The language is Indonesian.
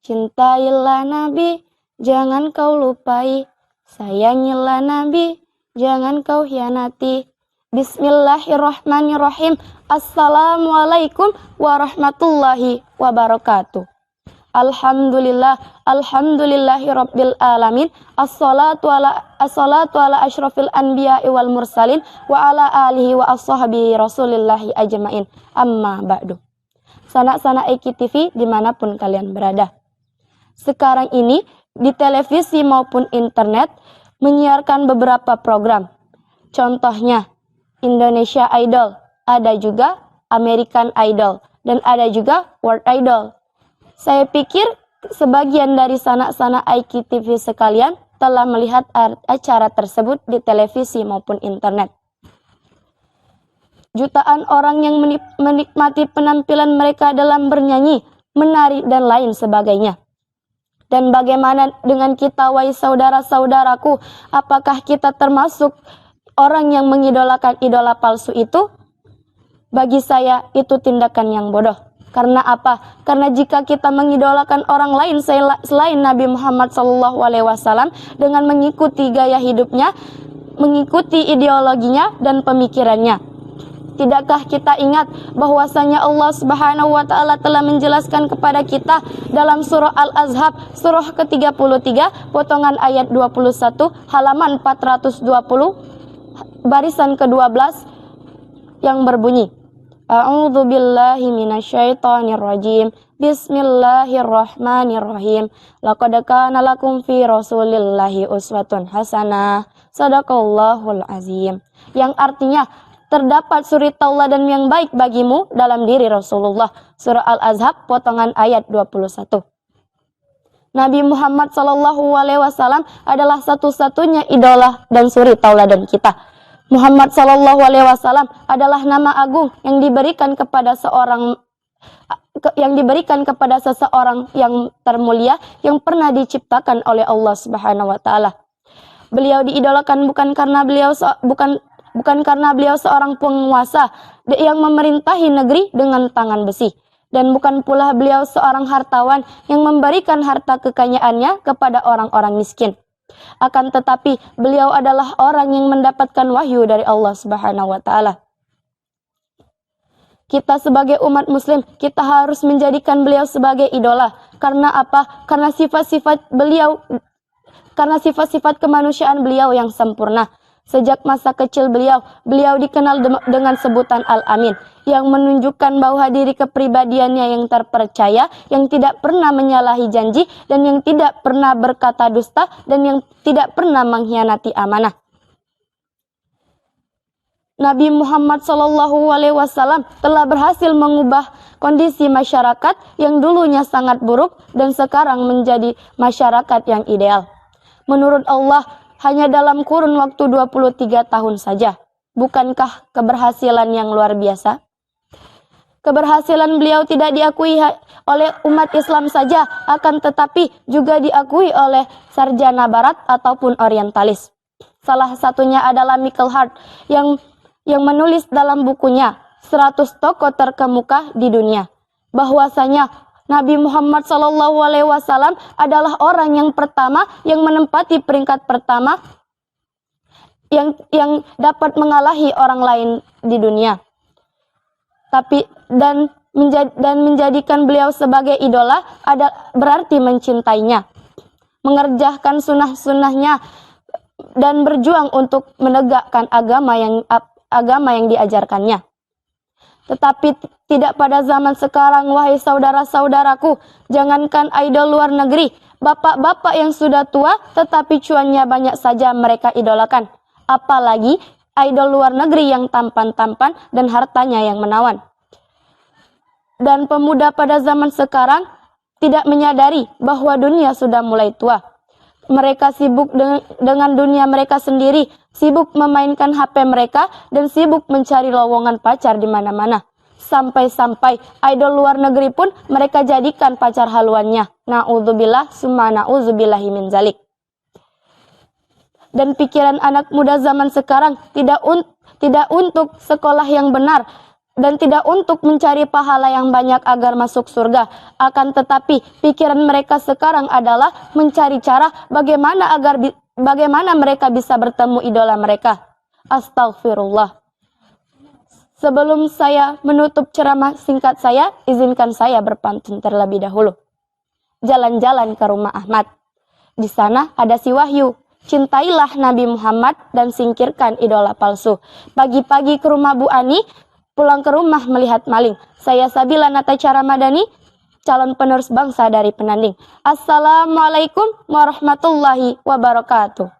Cintailah Nabi, jangan kau lupai. Sayangilah Nabi, jangan kau hianati. Bismillahirrahmanirrahim. Assalamualaikum warahmatullahi wabarakatuh. Alhamdulillahi rabbil alamin. Assalatu ala asyrafil anbiya'i wal mursalin wa ala alihi wa ashabihi rasulillahi ajmain. Amma ba'du. Sanak-sanak IKTV dimanapun kalian berada. Sekarang ini di televisi maupun internet menyiarkan beberapa program. Contohnya Indonesia Idol, ada juga American Idol, dan ada juga World Idol. Saya pikir sebagian dari sanak-sanak IKTV sekalian telah melihat acara tersebut di televisi maupun internet. Jutaan orang yang menikmati penampilan mereka dalam bernyanyi, menari, dan lain sebagainya. Dan bagaimana dengan kita, wahai saudara-saudaraku? Apakah kita termasuk orang yang mengidolakan idola palsu itu? Bagi saya itu tindakan yang bodoh. Karena apa? Karena jika kita mengidolakan orang lain selain Nabi Muhammad SAW dengan mengikuti gaya hidupnya, mengikuti ideologinya dan pemikirannya, tidakkah kita ingat bahwasanya Allah Subhanahu wa taala telah menjelaskan kepada kita dalam surah Al-Ahzab surah ke-33 potongan ayat 21 halaman 420 barisan ke-12 yang berbunyi, A'udzu billahi minasyaitonir rajim. Bismillahirrahmanirrahim. Laqad kana lakum fi Rasulillahi uswatun hasanah. Shadaqallahul azim. Yang artinya terdapat suri tauladan yang baik bagimu dalam diri Rasulullah. Surah Al-Ahzab potongan ayat 21. Nabi Muhammad SAW adalah satu-satunya idola dan suri tauladan kita. Muhammad SAW adalah nama agung yang diberikan kepada seseorang yang termulia yang pernah diciptakan oleh Allah Subhanahu wa taala. Beliau diidolakan bukan karena beliau seorang penguasa yang memerintahi negeri dengan tangan besi, dan bukan pula beliau seorang hartawan yang memberikan harta kekayaannya kepada orang-orang miskin. Akan tetapi beliau adalah orang yang mendapatkan wahyu dari Allah Subhanahu wa taala. Kita sebagai umat muslim, kita harus menjadikan beliau sebagai idola. Karena apa? Karena sifat-sifat kemanusiaan beliau yang sempurna. Sejak masa kecil beliau dikenal dengan sebutan Al-Amin, yang menunjukkan bahwa diri kepribadiannya yang terpercaya, yang tidak pernah menyalahi janji, dan yang tidak pernah berkata dusta, dan yang tidak pernah mengkhianati amanah. Nabi Muhammad SAW telah berhasil mengubah kondisi masyarakat yang dulunya sangat buruk dan sekarang menjadi masyarakat yang ideal. Menurut Allah, hanya dalam kurun waktu 23 tahun saja. Bukankah keberhasilan yang luar biasa? Keberhasilan beliau tidak diakui oleh umat Islam saja, akan tetapi juga diakui oleh sarjana barat ataupun orientalis. Salah satunya adalah Michael Hart yang menulis dalam bukunya 100 tokoh terkemuka di dunia bahwasanya Nabi Muhammad SAW adalah orang yang pertama yang menempati peringkat pertama yang dapat mengalahi orang lain di dunia. Dan menjadikan beliau sebagai idola berarti mencintainya, mengerjakan sunnah-sunnahnya, dan berjuang untuk menegakkan agama yang diajarkannya. Tetapi tidak pada zaman sekarang, wahai saudara-saudaraku. Jangankan idol luar negeri, bapak-bapak yang sudah tua tetapi cuannya banyak saja mereka idolakan. Apalagi idol luar negeri yang tampan-tampan dan hartanya yang menawan. Dan pemuda pada zaman sekarang tidak menyadari bahwa dunia sudah mulai tua. Mereka sibuk dengan dunia mereka sendiri, sibuk memainkan HP mereka, dan sibuk mencari lowongan pacar di mana-mana. Sampai-sampai idol luar negeri pun mereka jadikan pacar haluannya. Na'udzubillah summa na'udzubillahi min zalik. Dan pikiran anak muda zaman sekarang tidak untuk sekolah yang benar, dan tidak untuk mencari pahala yang banyak agar masuk surga. Akan tetapi pikiran mereka sekarang adalah mencari cara bagaimana mereka bisa bertemu idola mereka. Astagfirullah. Sebelum saya menutup ceramah singkat saya, izinkan saya berpantun terlebih dahulu. Jalan-jalan ke rumah Ahmad. Di sana ada si Wahyu. Cintailah Nabi Muhammad dan singkirkan idola palsu. Pagi-pagi ke rumah Bu Ani, pulang ke rumah melihat maling. Saya Sabila Natacha Ramadhani, calon penerus bangsa dari Penanding. Assalamualaikum warahmatullahi wabarakatuh.